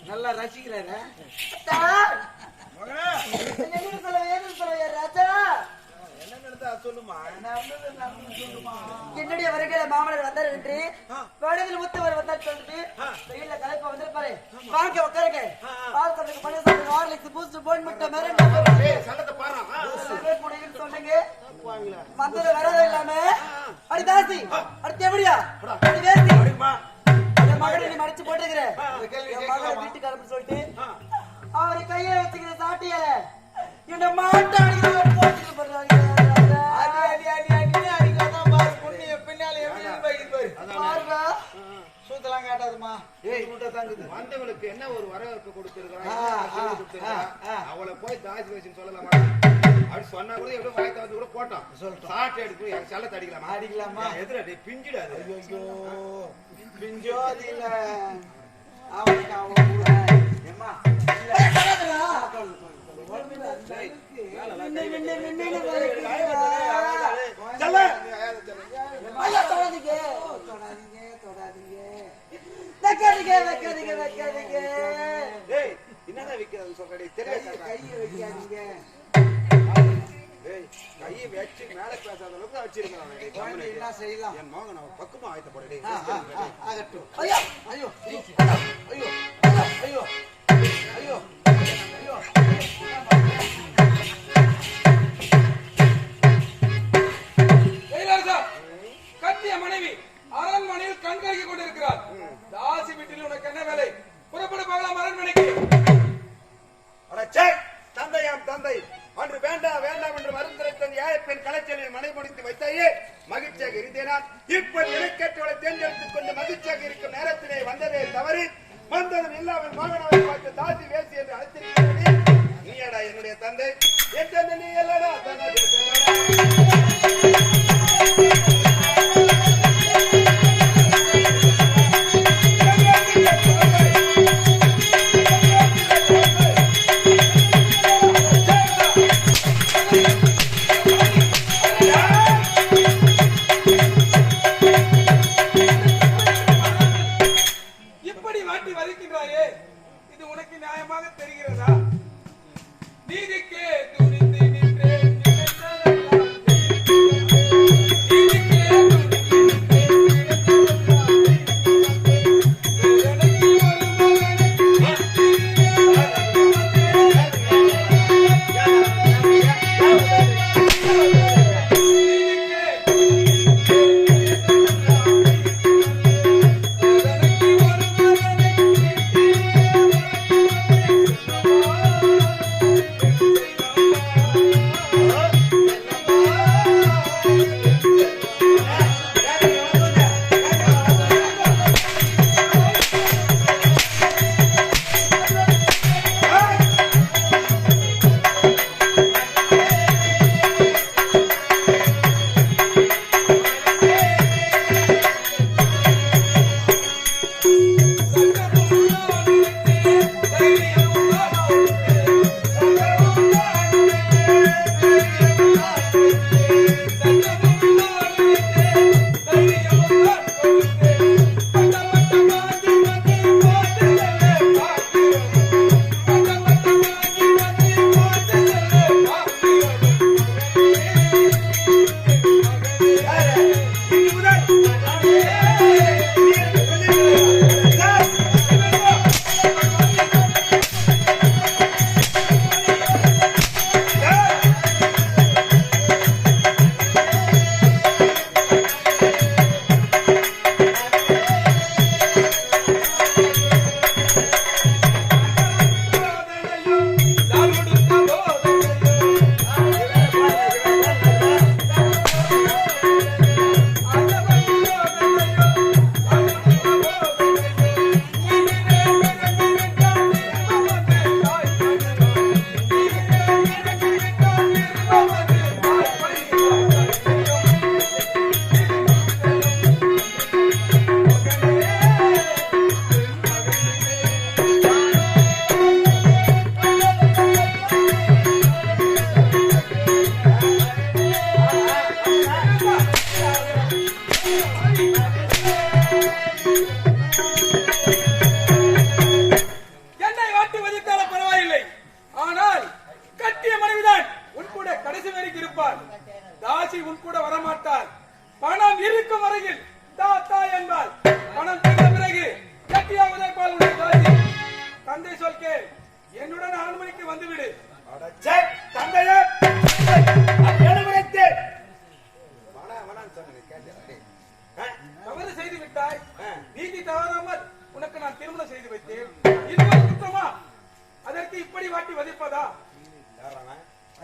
நல்லா ரசிக்கிறாரு என்னுடைய வருகிற மாமனர் வந்தார் என்று வடதில் முத்தவர் வந்தார் சொல்லிட்டு வெயில கலைப்ப வந்திருப்பாரு வாங்க உட்காருங்க பால் சொல்லுங்க பண்ணி சொல்லுங்க ஹார்லிக்ஸ் பூஸ்ட் போன் முட்டை மிரண்டா சொன்னீங்க வந்தது வரவே இல்லாம அடி தாசி அடுத்து எப்படியா அடி வேசி மகனை நீ மறைச்சு போட்டுக்கிறேன் மகளை வீட்டுக்காரன்னு சொல்லிட்டு அவரை கையை வச்சுக்கிற சாட்டியல என்ன மாட்டாடி போட்டு போடுறாங்க சூத்தலாம் காட்டாதுமா வந்தவளுக்கு என்ன ஒரு வரவேற்பு கொடுத்திருக்காங்க அவளை போய் தாசி வச்சு சொல்லலாமா அப்படி சொன்னா கூட எப்படி வாய்த்த வந்து கூட போட்டோம் சாட்டை எடுத்து எனக்கு செல்லத்தை அடிக்கலாமா அடிக்கலாமா எதிர பிஞ்சிடாது ஐயோ பிஞ்சோ அது இல்ல அவனுக்கு அவன் என்னதான் விக்கிறது சொல்றடி தெரியாது கையை வைக்காதீங்க கையை வச்சு மேல பேசாத அளவுக்கு வச்சிருக்கேன் என்ன செய்யலாம் என் மகன் நான் பக்குவம் ஆயத்த போடுறேன் ஆகட்டும் ஐயோ ஐயோ ஐயோ ஐயோ ஐயோ ஐயோ கத்திய மனைவி அரண்மனையில் கண்காணிக்க கொண்டிருக்கிறார். தாசி வீட்டில் உனக்கு என்ன வேலை? புறப்பட போகலாம் அரண்மனைக்கு. தந்தையாம் தந்தை அன்று வேண்டாம் வேண்டாம் என்று மருந்துரைத்தன் ஏழை பெண் கலைச்சலில் மனை முடித்து வைத்தாயே மகிழ்ச்சியாக இருந்தேனான். இப்ப எனக்கேற்றவளை தேர்ந்தெடுத்துக் கொண்டு மகிழ்ச்சியாக இருக்கும் நேரத்திலே வந்ததே தவறு. வந்ததும் இல்லாமல் மகனாவை பார்த்து தாசி வேசி என்று அழைத்திருக்கிறேன். நீயடா என்னுடைய தந்தை, என் தந்தை நீ இல்லடா தந்தை. தந்தை சொல் கேள். என்னுடன் அரண்மனைக்கு வந்துவிடு. அடச்சே, தந்தையே, எழுமணித்து வேணான்னு சொன்னேன், கேட்டேன். தவறு செய்து விட்டாய். நீதி தவறாமல் உனக்கு நான் திருமணம் செய்து வைத்தேன். இது ஒரு குற்றமா? அதற்கு இப்படி வாட்டி வதைப்பதா?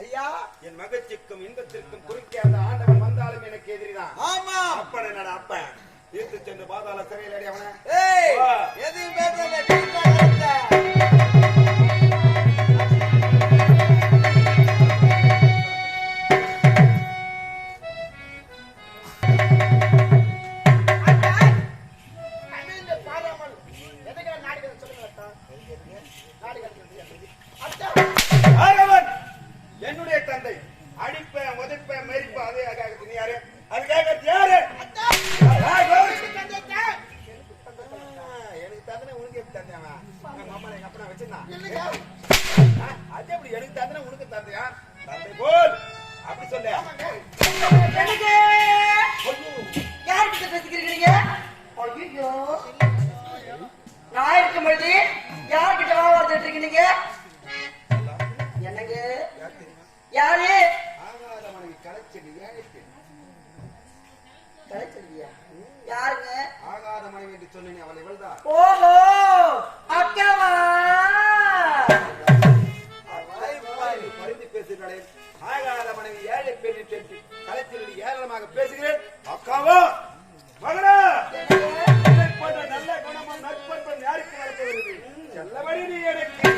ஐயா, என் மகிழ்ச்சிக்கும் இன்பத்திற்கும் குறுக்கே அந்த ஆண்டவன் வந்தாலும் எனக்கு எதிரிதான். ஆமா, அப்பன் என்னடா அப்பன் ஈர்த்து சென்று பாதாள சிறையில் அடி அவன. எதையும் பேசல. என்னுடைய தந்தை அடிப்பேன் உதைப்பேன் மெரிப்பேன். அதே கேட்கறது நீ யாரு? அது கேட்கறது யாரு? எனக்கு தந்தனை உனக்கு எப்படி தந்தையா? எங்க அம்மா எங்க அப்பா வச்சிருந்தான். அது எப்படி எனக்கு தந்தனை உனக்கு தந்தையா? தந்தை போல் அப்படி சொல்ல. யார்கிட்ட பேசிக்கிறீங்க? ஐயோ, நான் இருக்கும் பொழுது யார்கிட்ட வார்த்தை இருக்கீங்க? எனக்கு யாரு? ஆகாத மனைவி கலைச்செல்வி. கலைச்செல்வியா? யாருங்க? ஆகாத மனைவி என்று சொன்னேன், அவள் இவள்தான். ஓஹோ, அக்காவா? பரிந்து பேசுகிறேன். ஆகாத மனைவி ஏழை பெண்ணை பேசி கலைச்செல்வி ஏராளமாக பேசுகிறேன். அக்காவா மகனா, இதை போன்ற நல்ல குணமும் நட்பண்பும் யாருக்கு நடக்க வருது? செல்லபடி நீ எனக்கு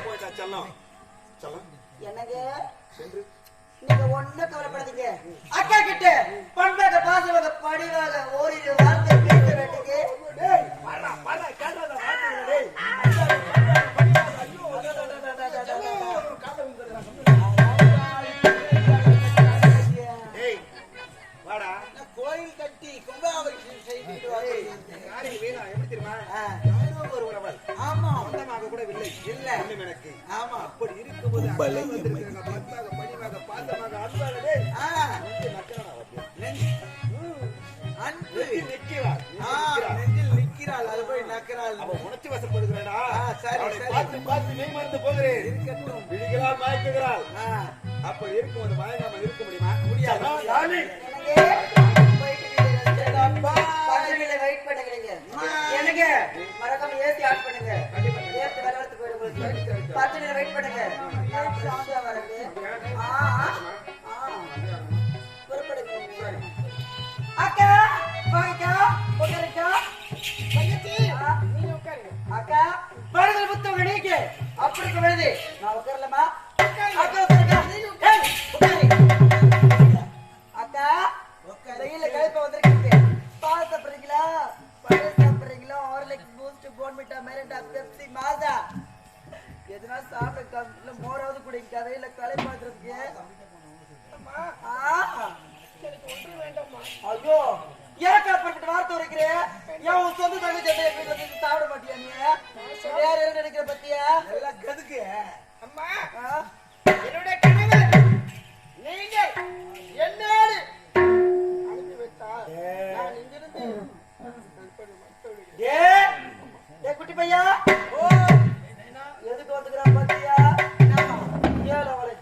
போயிட்டா செல்லம். செல்லம் என்னங்க? சென்று நீங்க ஒண்ணும் கவலைப்படாதீங்க. அக்கா கிட்ட பண்பாக பாசமாக படிவாக ஓரிரு வார்த்தை பேச வேண்டியது. கோயில் கட்டி கும்பாபிஷேகம் செய்துட்டு எப்படி தெரியுமா? ஒரு உறவல். ஆமா, சொந்தமாக கூட இல்லை. இல்ல. இன்னும் எனக்கு. ஆமா, அப்படி இருக்கும்போது அக்கா வந்திருக்கிறாங்க. பண்பாக பணிவாக பாசமாக அன்பாக டேய். நெஞ்சு நக்கறாடா வந்து. அன்பு நிக்கிறாள். நெஞ்சில் நிக்கிறாள், அது போய் நக்கிறாள். அவ உணர்ச்சி வசப்படுகிறாடா. சரி, அவளை சரி. பார்த்து பார்த்து மெய் மறந்து போகிறேன். இருக்கட்டும். விழிகிறாள், மயக்குகிறாள். அப்படி இருக்கும்போது மயங்காமல் இருக்க முடியுமா? முடியாது. யானி பள்ளியில வெயிட் பண்ணுங்க. எனக்கு மறக்காம ஏசி ஆட் பண்ணுங்க. ஏசி வரவத்து போயிடும். பள்ளியில வெயிட் பண்ணுங்க. நான் சாப்பிட வரேன். புறப்படுங்க. அக்கா வாங்கக்கா, உட்காருக்கா. அக்கா பாருங்க, புத்தகம் நீங்க அப்படி இருக்க வேண்டியது. நான் உட்காரலாமா? அக்கா உட்காருக்கா. ஏய், உட்காரு. அக்கா வெயில கழிப்ப வந்திருக்கீங்க. பால் சாப்பிடுறீங்களா? பழம் சாப்பிடுறீங்களா? ஹார்லிக்ஸ், பூஸ்ட், போன்விட்டா, மெரிண்டா, பெப்சி, மாசா எதுனா சாப்பிடுக்கா. இல்ல மோராவது குடிங்க. வெயில களைப்பாத்துறதுக்கு. ஐயோ, ஏன் காப்பிட்டு வார்த்தை உரைக்கிறேன்? ஏன் உன் சொந்த தங்கச்சி வீட்டுல வந்து சாப்பிட மாட்டியா நீ? வேற என்ன நினைக்கிற பத்தியா? எல்லாம் கதுக்கு. அம்மா, என்னுடைய கணவர் நீங்கள் என்னோடு அனுப்பி வைத்தார். நான் இங்கிருந்து ஏ குட்டி பையா, எதுக்கு வந்துக்கிறான் பத்தியா? ஏழு அவளை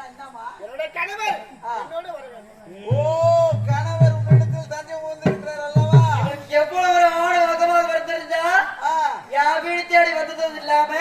என்னம்மா? என்னுடைய கணவர் என்னோடு வர வேண்டும். ஓ, கணவர் உன்னிடத்தில் தஞ்சம் வந்திருக்கிறார் அல்லவா? எவ்வளவு ஒரு ஆடு வகமாக வருத்திருந்தா யா வீடு தேடி வந்ததும் இல்லாம